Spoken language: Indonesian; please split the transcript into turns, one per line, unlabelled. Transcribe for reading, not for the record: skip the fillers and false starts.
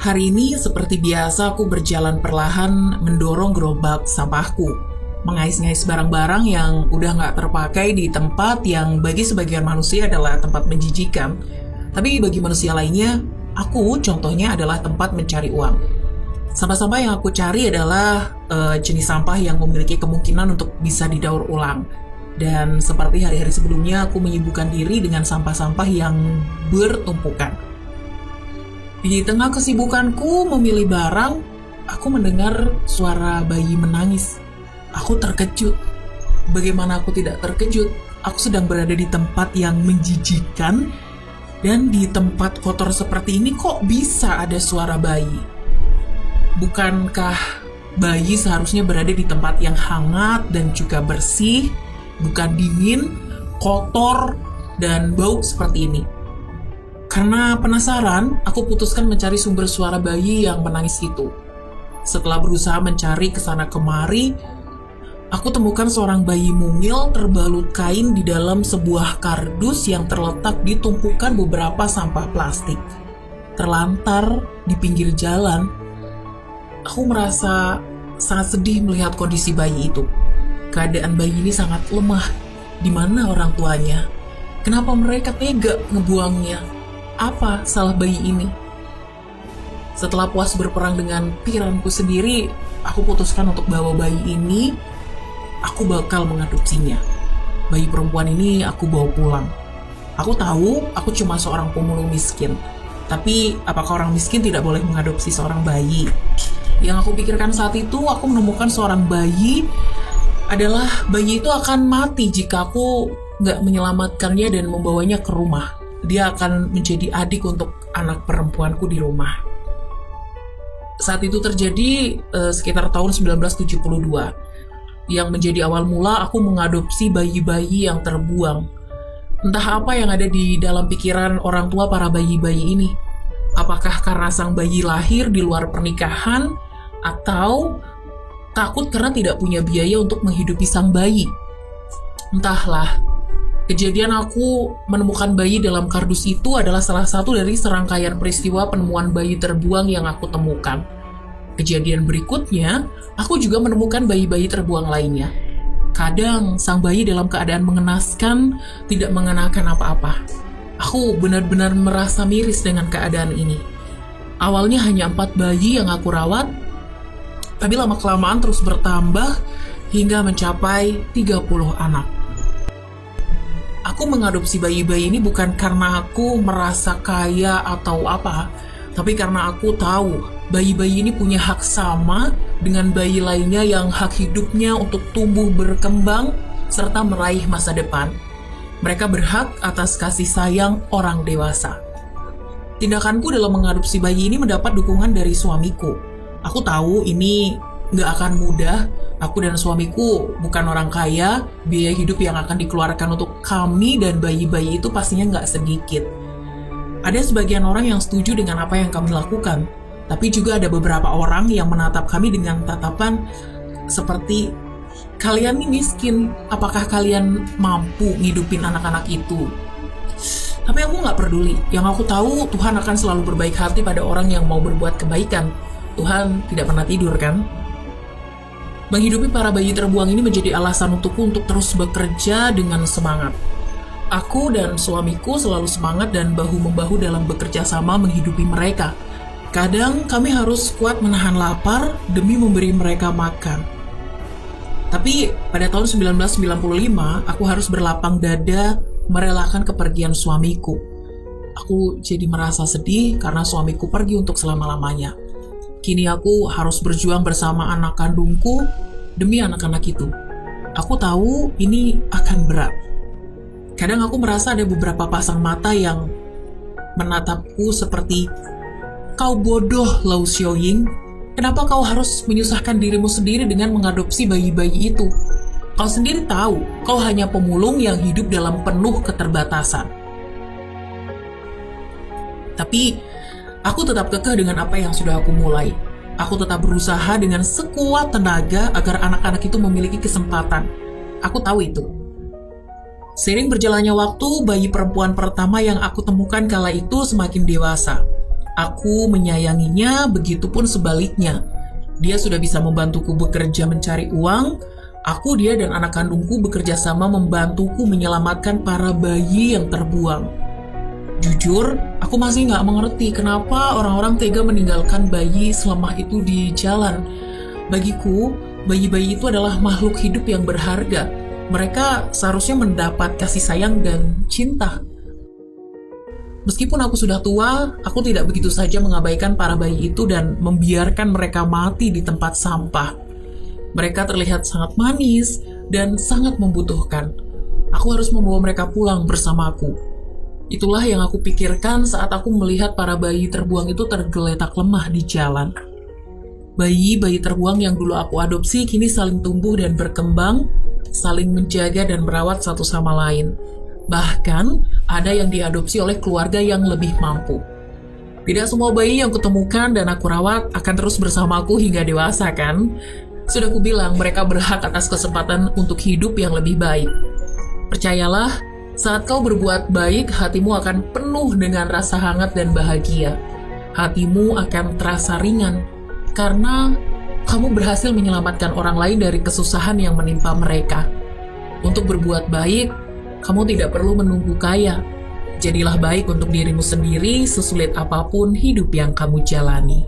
Hari ini seperti biasa aku berjalan perlahan mendorong gerobak sampahku, mengais-ngais barang-barang yang udah nggak terpakai di tempat yang bagi sebagian manusia adalah tempat menjijikan. Tapi bagi manusia lainnya, aku contohnya adalah tempat mencari uang. Sampah-sampah yang aku cari adalah jenis sampah yang memiliki kemungkinan untuk bisa didaur ulang. Dan seperti hari-hari sebelumnya, aku menyibukkan diri dengan sampah-sampah yang bertumpukan. Di tengah kesibukanku memilih barang, aku mendengar suara bayi menangis. Aku terkejut. Bagaimana aku tidak terkejut? Aku sedang berada di tempat yang menjijikkan, dan di tempat kotor seperti ini kok bisa ada suara bayi? Bukankah bayi seharusnya berada di tempat yang hangat dan juga bersih, bukan dingin, kotor, dan bau seperti ini? Karena penasaran, aku putuskan mencari sumber suara bayi yang menangis itu. Setelah berusaha mencari kesana kemari, aku temukan seorang bayi mungil terbalut kain di dalam sebuah kardus yang terletak di tumpukan beberapa sampah plastik. Terlantar di pinggir jalan, aku merasa sangat sedih melihat kondisi bayi itu. Keadaan bayi ini sangat lemah. Di mana orang tuanya? Kenapa mereka tega ngebuangnya? Apa salah bayi ini? Setelah puas berperang dengan pikiranku sendiri, aku putuskan untuk bawa bayi ini. Aku bakal mengadopsinya. Bayi perempuan ini aku bawa pulang. Aku tahu aku cuma seorang pemulung miskin. Tapi apakah orang miskin tidak boleh mengadopsi seorang bayi? Yang aku pikirkan saat itu, aku menemukan seorang bayi adalah bayi itu akan mati jika aku nggak menyelamatkannya dan membawanya ke rumah. Dia akan menjadi adik untuk anak perempuanku di rumah. Saat itu terjadi sekitar tahun 1972, yang menjadi awal mula aku mengadopsi bayi-bayi yang terbuang. Entah apa yang ada di dalam pikiran orang tua para bayi-bayi ini. Apakah karena sang bayi lahir di luar pernikahan, atau takut karena tidak punya biaya untuk menghidupi sang bayi? Entahlah. Kejadian aku menemukan bayi dalam kardus itu adalah salah satu dari serangkaian peristiwa penemuan bayi terbuang yang aku temukan. Kejadian berikutnya, aku juga menemukan bayi-bayi terbuang lainnya. Kadang, sang bayi dalam keadaan mengenaskan, tidak mengenakan apa-apa. Aku benar-benar merasa miris dengan keadaan ini. Awalnya hanya 4 bayi yang aku rawat, tapi lama-kelamaan terus bertambah hingga mencapai 30 anak. Aku mengadopsi bayi-bayi ini bukan karena aku merasa kaya atau apa, tapi karena aku tahu bayi-bayi ini punya hak sama dengan bayi lainnya yang hak hidupnya untuk tumbuh berkembang serta meraih masa depan. Mereka berhak atas kasih sayang orang dewasa. Tindakanku dalam mengadopsi bayi ini mendapat dukungan dari suamiku. Aku tahu ini nggak akan mudah. Aku dan suamiku bukan orang kaya, biaya hidup yang akan dikeluarkan untuk kami dan bayi-bayi itu pastinya nggak sedikit. Ada sebagian orang yang setuju dengan apa yang kami lakukan, tapi juga ada beberapa orang yang menatap kami dengan tatapan seperti, kalian ini miskin, apakah kalian mampu ngidupin anak-anak itu? Tapi aku nggak peduli. Yang aku tahu, Tuhan akan selalu berbaik hati pada orang yang mau berbuat kebaikan. Tuhan tidak pernah tidur, kan? Menghidupi para bayi terbuang ini menjadi alasan untukku untuk terus bekerja dengan semangat. Aku dan suamiku selalu semangat dan bahu-membahu dalam bekerja sama menghidupi mereka. Kadang kami harus kuat menahan lapar demi memberi mereka makan. Tapi pada tahun 1995, aku harus berlapang dada merelakan kepergian suamiku. Aku jadi merasa sedih karena suamiku pergi untuk selama-lamanya. Kini aku harus berjuang bersama anak kandungku demi anak-anak itu. Aku tahu ini akan berat. Kadang aku merasa ada beberapa pasang mata yang menatapku seperti, kau bodoh, Lau Xiaoying. Kenapa kau harus menyusahkan dirimu sendiri dengan mengadopsi bayi-bayi itu? Kau sendiri tahu, kau hanya pemulung yang hidup dalam penuh keterbatasan. Tapi aku tetap kekeh dengan apa yang sudah aku mulai. Aku tetap berusaha dengan sekuat tenaga agar anak-anak itu memiliki kesempatan. Aku tahu itu. Seiring berjalannya waktu, bayi perempuan pertama yang aku temukan kala itu semakin dewasa. Aku menyayanginya, begitupun sebaliknya. Dia sudah bisa membantuku bekerja mencari uang. Aku, dia, dan anak kandungku bekerja sama membantuku menyelamatkan para bayi yang terbuang. Jujur, aku masih nggak mengerti kenapa orang-orang tega meninggalkan bayi selemah itu di jalan. Bagiku, bayi-bayi itu adalah makhluk hidup yang berharga. Mereka seharusnya mendapat kasih sayang dan cinta. Meskipun aku sudah tua, aku tidak begitu saja mengabaikan para bayi itu dan membiarkan mereka mati di tempat sampah. Mereka terlihat sangat manis dan sangat membutuhkan. Aku harus membawa mereka pulang bersamaku. Itulah yang aku pikirkan saat aku melihat para bayi terbuang itu tergeletak lemah di jalan. Bayi-bayi terbuang yang dulu aku adopsi kini saling tumbuh dan berkembang, saling menjaga dan merawat satu sama lain. Bahkan, ada yang diadopsi oleh keluarga yang lebih mampu. Tidak semua bayi yang kutemukan dan aku rawat akan terus bersamaku hingga dewasa, kan? Sudah kubilang, mereka berhak atas kesempatan untuk hidup yang lebih baik. Percayalah, saat kau berbuat baik, hatimu akan penuh dengan rasa hangat dan bahagia. Hatimu akan terasa ringan, karena kamu berhasil menyelamatkan orang lain dari kesusahan yang menimpa mereka. Untuk berbuat baik, kamu tidak perlu menunggu kaya. Jadilah baik untuk dirimu sendiri sesulit apapun hidup yang kamu jalani.